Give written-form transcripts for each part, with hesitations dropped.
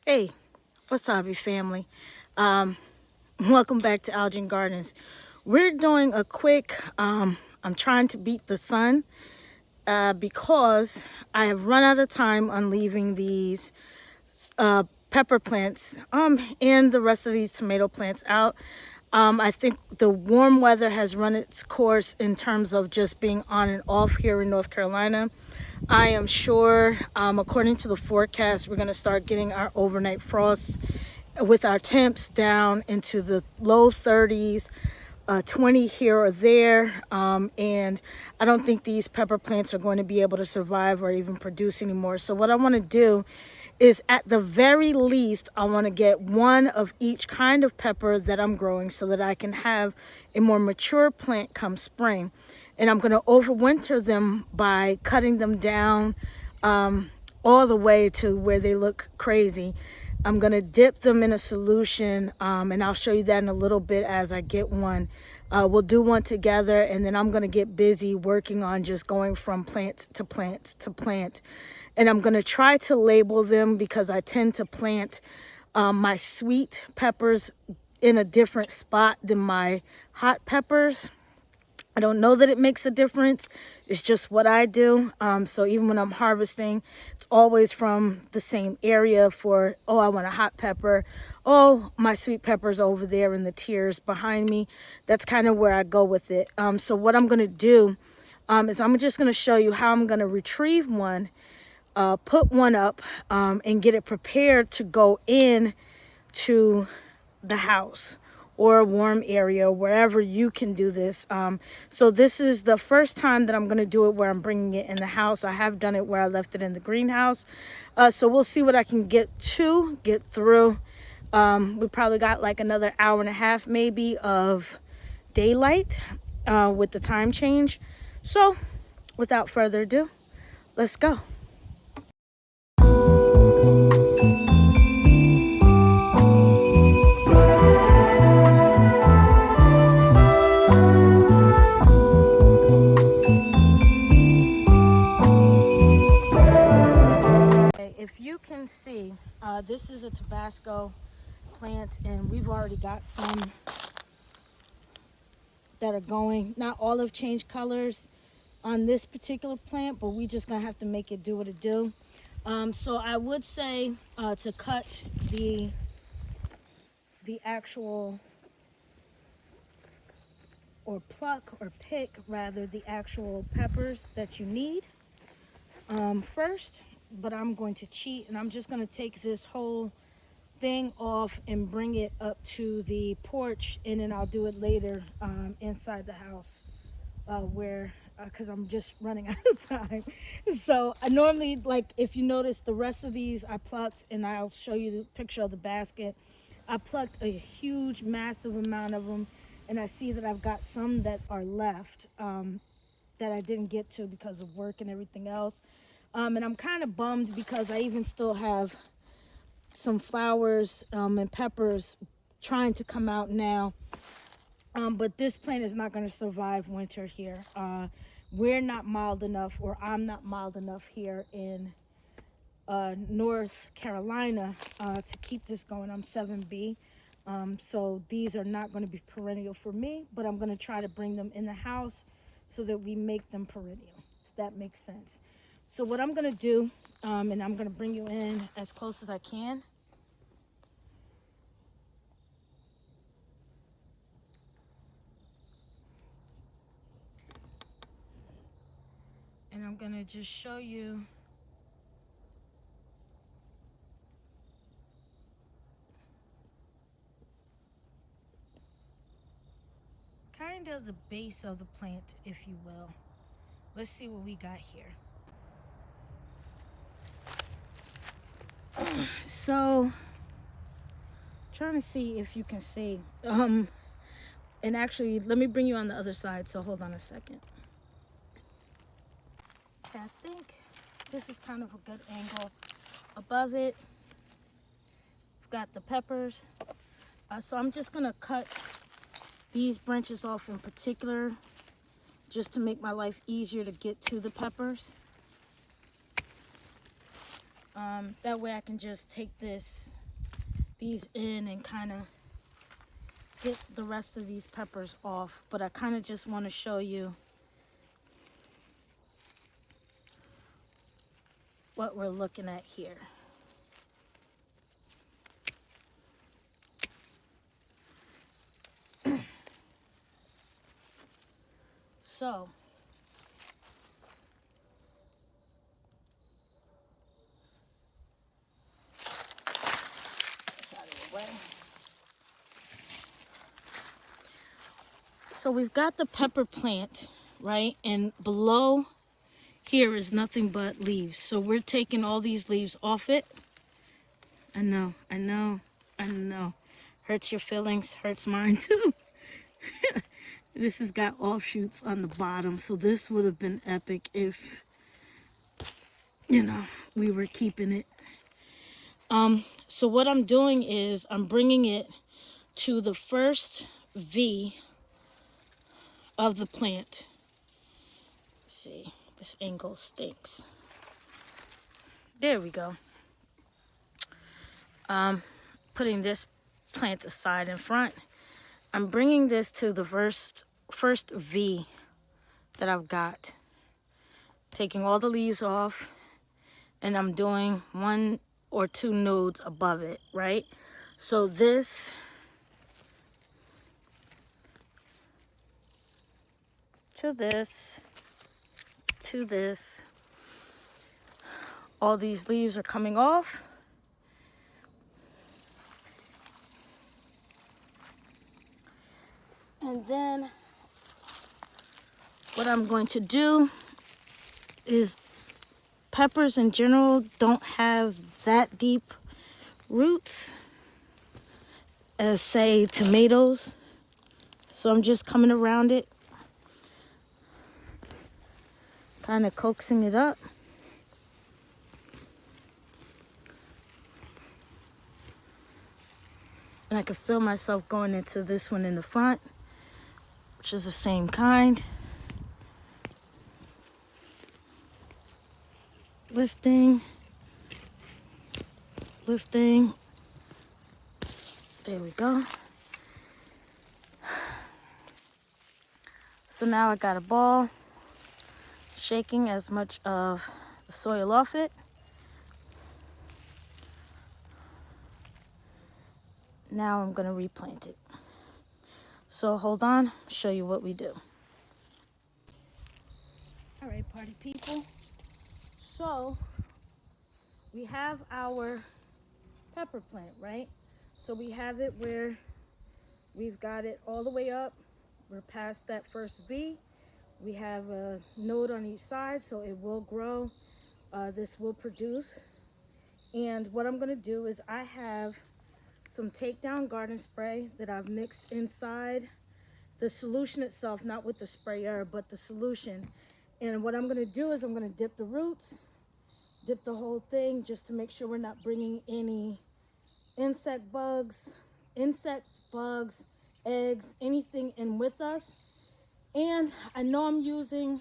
Hey, wasabi family. Um, Welcome back to Algin Gardens. We're doing a quick, I'm trying to beat the sun because I have run out of time on leaving these pepper plants and the rest of these tomato plants out. I think the warm weather has run its course in terms of just being on and off here in North Carolina. I am sure, according to the forecast, we're going to start getting our overnight frosts with our temps down into the low 30s, 20 here or there. And I don't think these pepper plants are going to be able to survive or even produce anymore. So what I want to do is, at the very least, I want to get one of each kind of pepper that I'm growing so that I can have a more mature plant come spring. And I'm going to overwinter them by cutting them down all the way to where they look crazy. I'm going to dip them in a solution, and I'll show you that in a little bit as I get one. We'll do one together, and then I'm going to get busy working on just going from plant to plant to plant. And I'm going to try to label them because I tend to plant my sweet peppers in a different spot than my hot peppers. I don't know that it makes a difference. It's just what I do. So even when I'm harvesting, it's always from the same area for, oh, I want a hot pepper. Oh, my sweet pepper's over there in the tiers behind me. That's kind of where I go with it. So what I'm going to do is I'm just going to show you how I'm going to retrieve one, put one up, and get it prepared to go in to the house or a warm area, wherever you can do this. So this is the first time that I'm going to do it where I'm bringing it in the house. I have done it where I left it in the greenhouse. So we'll see what I can get through. We probably got like another hour and a half maybe of daylight with the time change. So without further ado, let's go. If you can see, this is a Tabasco plant, and we've already got some that are going. Not all have changed colors on this particular plant, but we just gonna have to make it do what it do. So I would say to cut the actual, or pluck or pick rather, the actual peppers that you need first. But I'm going to cheat, and I'm just going to take this whole thing off and bring it up to the porch, and then I'll do it later inside the house because I'm just running out of time. So I normally, like, if you notice, the rest of these I plucked, and I'll show you the picture of the basket. I plucked a huge, massive amount of them, and I see that I've got some that are left that I didn't get to because of work and everything else. And I'm kind of bummed because I even still have some flowers and peppers trying to come out now. But this plant is not going to survive winter here. We're not mild enough, or I'm not mild enough here in North Carolina to keep this going. I'm 7B. So these are not going to be perennial for me, but I'm going to try to bring them in the house so that we make them perennial, if that makes sense. So what I'm going to do, and I'm going to bring you in as close as I can. And I'm going to just show you kind of the base of the plant, if you will. Let's see what we got here. So, trying to see if you can see. And actually, let me bring you on the other side, so hold on a second. Okay, I think this is kind of a good angle. Above it, we've got the peppers. So I'm just going to cut these branches off in particular, just to make my life easier to get to the peppers. That way I can just take these in and kind of get the rest of these peppers off. But I kind of just want to show you what we're looking at here. So this out of the way. So we've got the pepper plant, right? And below here is nothing but leaves. So we're taking all these leaves off it. I know. Hurts your feelings, hurts mine too. This has got offshoots on the bottom. So this would have been epic if, we were keeping it. So what I'm doing is I'm bringing it to the first V of the plant. Let's see, this angle stinks. There we go. Putting this plant aside in front. I'm bringing this to the first V that I've got. Taking all the leaves off, and I'm doing 1 or 2 nodes above it, right? So this to this to this. All these leaves are coming off. And then what I'm going to do is, peppers in general don't have that deep roots as, say, tomatoes. So I'm just coming around it, kind of coaxing it up. And I can feel myself going into this one in the front, which is the same kind. Lifting. There we go. So now I got a ball, shaking as much of the soil off it. Now I'm going to replant it. So hold on, show you what we do. All right, party people. So we have our pepper plant, right? So we have it where we've got it all the way up. We're past that first V. We have a node on each side, so it will grow. This will produce. And what I'm going to do is I have some takedown garden spray that I've mixed inside the solution itself, not with the sprayer, but the solution. And what I'm going to do is I'm going to dip the roots, dip the whole thing, just to make sure we're not bringing any insect bugs, eggs, anything in with us. And I know I'm using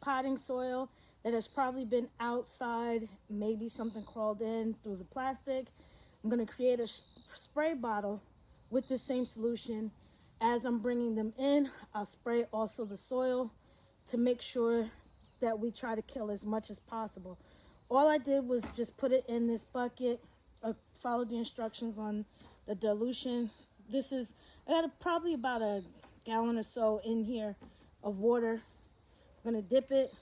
potting soil that has probably been outside. Maybe something crawled in through the plastic. I'm going to create a spray bottle with the same solution. As I'm bringing them in, I'll spray also the soil to make sure that we try to kill as much as possible. All I did was just put it in this bucket, follow the instructions on the dilution. I got probably about a gallon or so in here of water. I'm gonna dip it.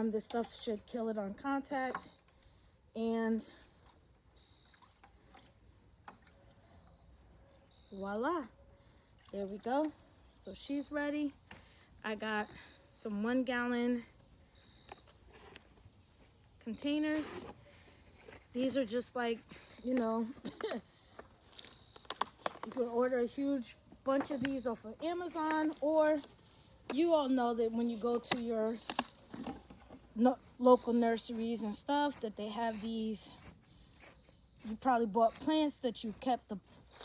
This stuff should kill it on contact. And voila, there we go. So she's ready. I got some 1 gallon containers. These are just like, you can order a huge bunch of these off of Amazon, or you all know that when you go to your local nurseries and stuff, that they have these. You probably bought plants that you kept the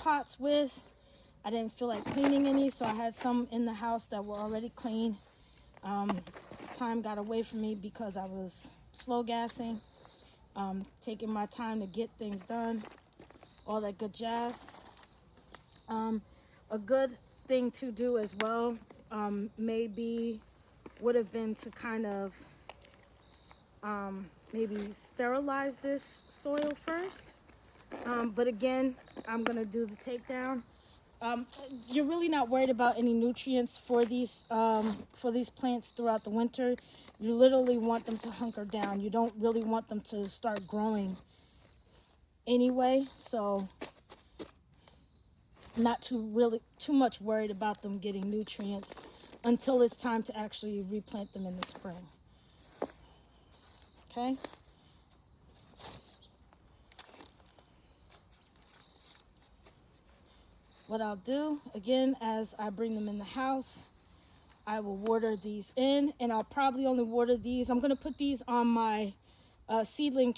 pots with. I didn't feel like cleaning any, so I had some in the house that were already clean. time got away from me because I was slow gassing, taking my time to get things done, all that good jazz. A good thing to do as well, maybe would have been to kind of maybe sterilize this soil first. But again, I'm gonna do the takedown. You're really not worried about any nutrients for these plants throughout the winter. You literally want them to hunker down. You don't really want them to start growing anyway. So not too much worried about them getting nutrients until it's time to actually replant them in the spring. Okay. What I'll do, again, as I bring them in the house, I will water these in, and I'll probably only water these. I'm going to put these on my seedling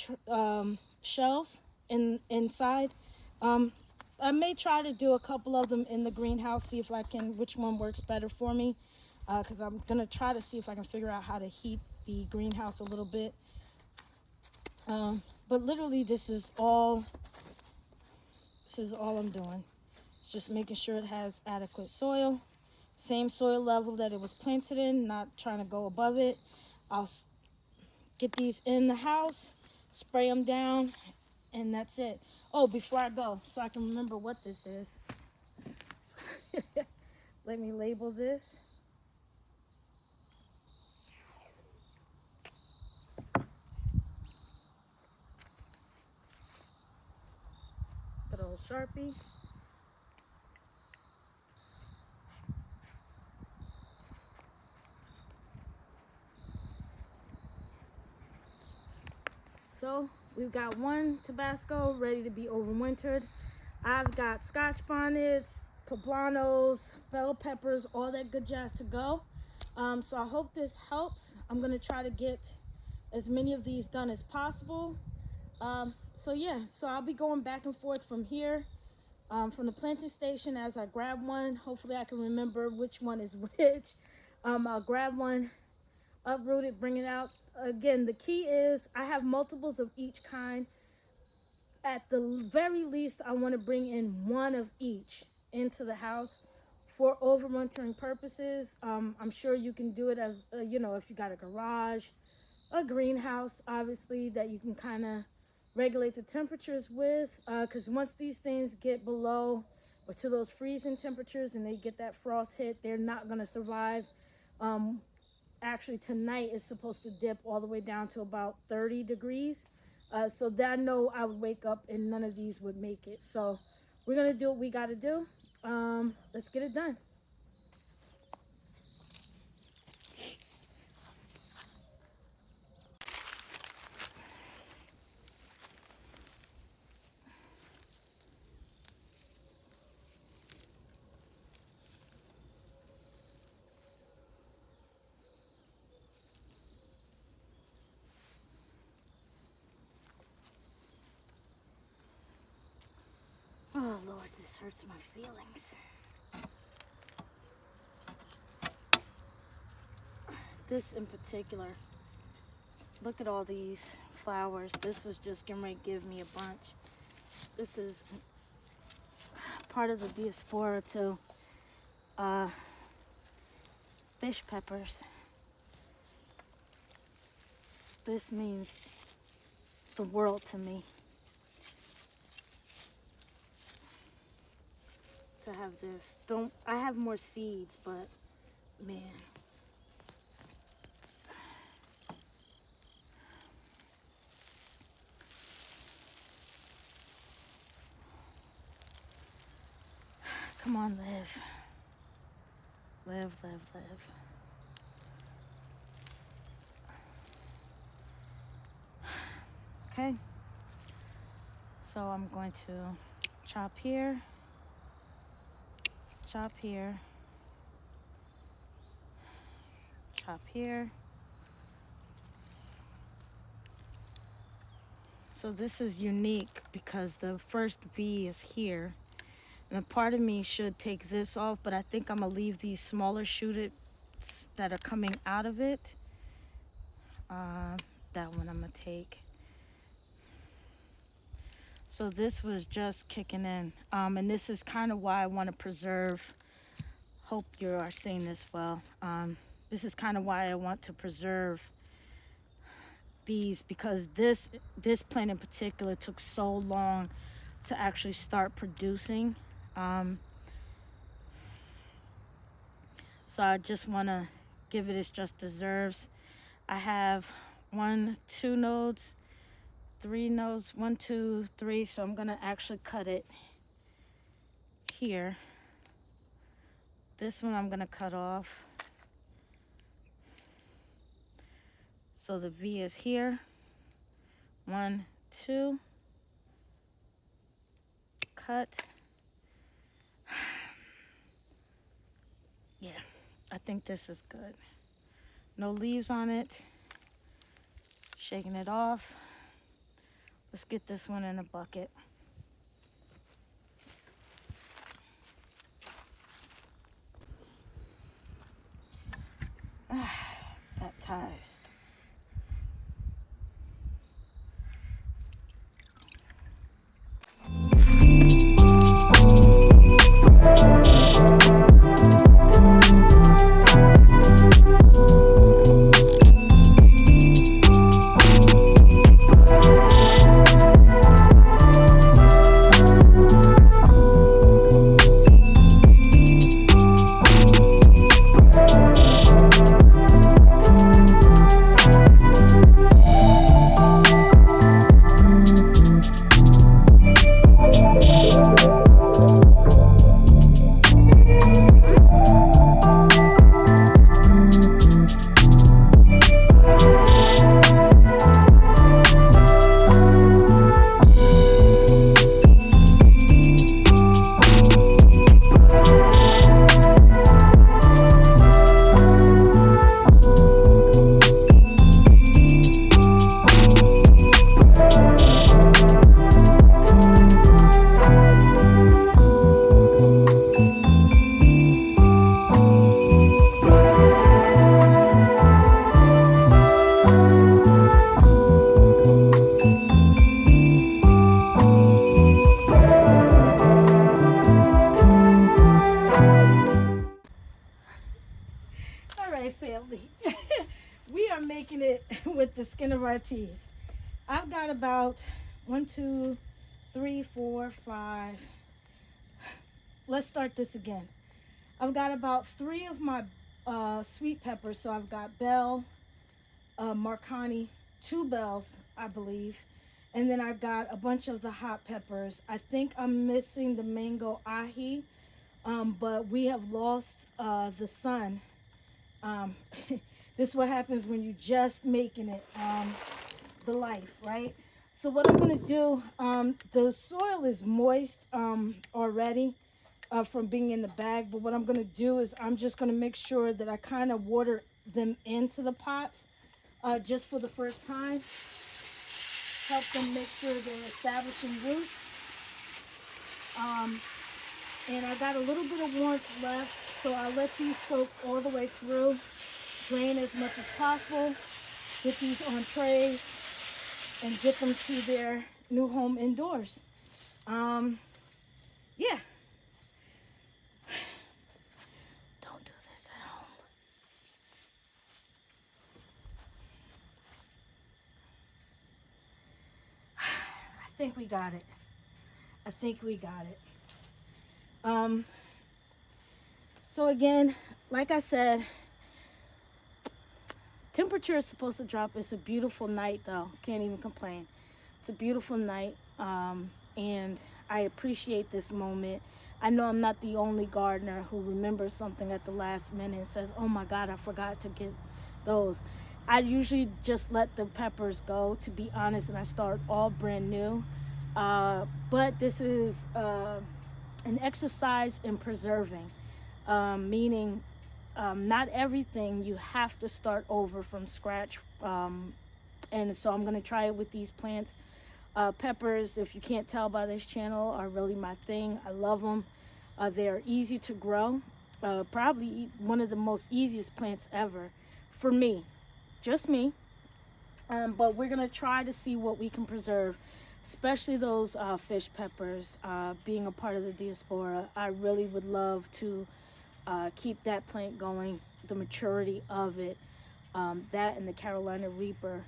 shelves inside. I may try to do a couple of them in the greenhouse, see if I can, which one works better for me, because I'm going to try to see if I can figure out how to heat the greenhouse a little bit. But literally, this is all I'm doing. Just making sure it has adequate soil, same soil level that it was planted in, not trying to go above it. I'll get these in the house, spray them down, and that's it. Oh, before I go, so I can remember what this is, let me label this. Good old Sharpie. So we've got one Tabasco ready to be overwintered. I've got Scotch bonnets, poblanos, bell peppers, all that good jazz to go. So I hope this helps. I'm gonna try to get as many of these done as possible. So yeah, so I'll be going back and forth from here, from the planting station as I grab one. Hopefully I can remember which one is which. I'll grab one, uproot it, bring it out. Again, the key is I have multiples of each kind. At the very least, I want to bring in one of each into the house for overwintering purposes. I'm sure you can do it as, if you got a garage, a greenhouse, obviously, that you can kind of regulate the temperatures with. Because once these things get below or to those freezing temperatures and they get that frost hit, they're not going to survive. Actually, tonight is supposed to dip all the way down to about 30 degrees. So that I know I would wake up and none of these would make it. So we're going to do what we got to do. Let's get it done. Oh, Lord, this hurts my feelings. This in particular, look at all these flowers. This was just getting ready to give me a bunch. This is part of the diaspora to fish peppers. This means the world to me. To have this. I have more seeds, but man. Come on, live. Live, live, live. Okay. So I'm going to chop here. Chop here. Chop here. So this is unique because the first V is here. And a part of me should take this off, but I think I'm gonna leave these smaller shooteds that are coming out of it That one I'm gonna take. So this was just kicking in, and this is kind of why I want to preserve. Hope you are seeing this well. This is kind of why I want to preserve these, because this plant in particular took so long to actually start producing. So I just want to give it its just deserves. I have 1, 2 nodes, 3 nodes, 1, 2, 3. So I'm gonna actually cut it here. This one I'm gonna cut off. So the V is here. 1, 2. Cut. Yeah, I think this is good. No leaves on it. Shaking it off. Let's get this one in a bucket. Baptized. Family. We are making it with the skin of our teeth. I've got about 1, 2, 3, 4, 5. Let's start this again. I've got about 3 of my sweet peppers. So I've got bell, Marconi, 2 bells, I believe. And then I've got a bunch of the hot peppers. I think I'm missing the mango ahi, but we have lost the sun. This is what happens when you just making it the life, right? So what I'm going to do, the soil is moist already from being in the bag, but what I'm going to do is I'm just going to make sure that I kind of water them into the pots just for the first time. Help them make sure they're establishing roots. And I got a little bit of warmth left, so I'll let these soak all the way through. Drain as much as possible. Get these on trays and get them to their new home indoors. Yeah. Don't do this at home. I think we got it. I think we got it. So again, like I said, temperature is supposed to drop. It's a beautiful night though. Can't even complain. It's a beautiful night. And I appreciate this moment. I know I'm not the only gardener who remembers something at the last minute and says, oh my God, I forgot to get those. I usually just let the peppers go, to be honest, and I start all brand new. But this is an exercise in preserving, meaning not everything you have to start over from scratch. And so I'm going to try it with these plants. Peppers, if you can't tell by this channel, are really my thing. I love them. They're easy to grow. Probably one of the most easiest plants ever for me. Just me. But we're going to try to see what we can preserve, especially those fish peppers. Being a part of the diaspora, I really would love to keep that plant going, the maturity of it. That and the Carolina Reaper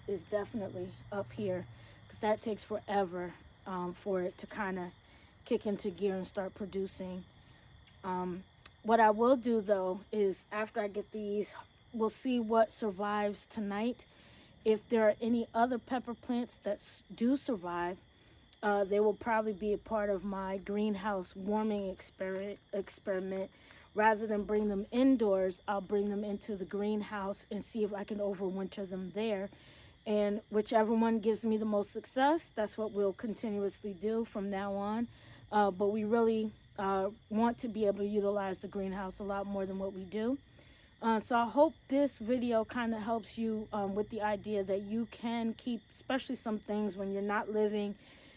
is definitely up here, because that takes forever for it to kind of kick into gear and start producing. What I will do though is, after I get these, we'll see what survives tonight. If there are any other pepper plants that do survive, they will probably be a part of my greenhouse warming experiment. Rather than bring them indoors, I'll bring them into the greenhouse and see if I can overwinter them there. And whichever one gives me the most success, that's what we'll continuously do from now on. But we really want to be able to utilize the greenhouse a lot more than what we do. So I hope this video kind of helps you with the idea that you can keep, especially some things when you're not living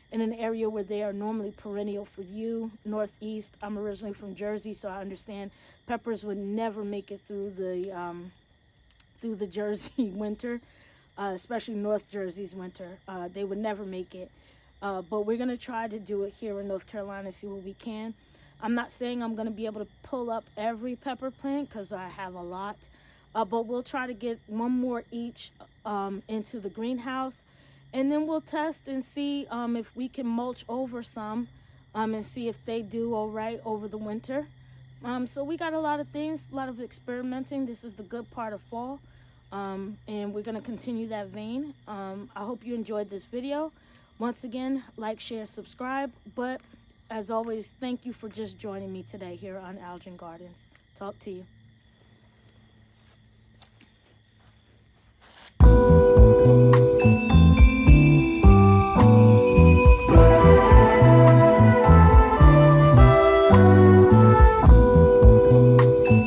in an area where they are normally perennial for you. Northeast, I'm originally from Jersey, so I understand peppers would never make it through the Jersey winter, especially North Jersey's winter. They would never make it. But we're going to try to do it here in North Carolina, see what we can. I'm not saying I'm going to be able to pull up every pepper plant because I have a lot. But we'll try to get one more each into the greenhouse. And then we'll test and see if we can mulch over some and see if they do all right over the winter. So we got a lot of things, a lot of experimenting. This is the good part of fall. And we're going to continue that vein. I hope you enjoyed this video. Once again, like, share, subscribe. But as always, thank you for just joining me today here on Algin Gardens. Talk to you.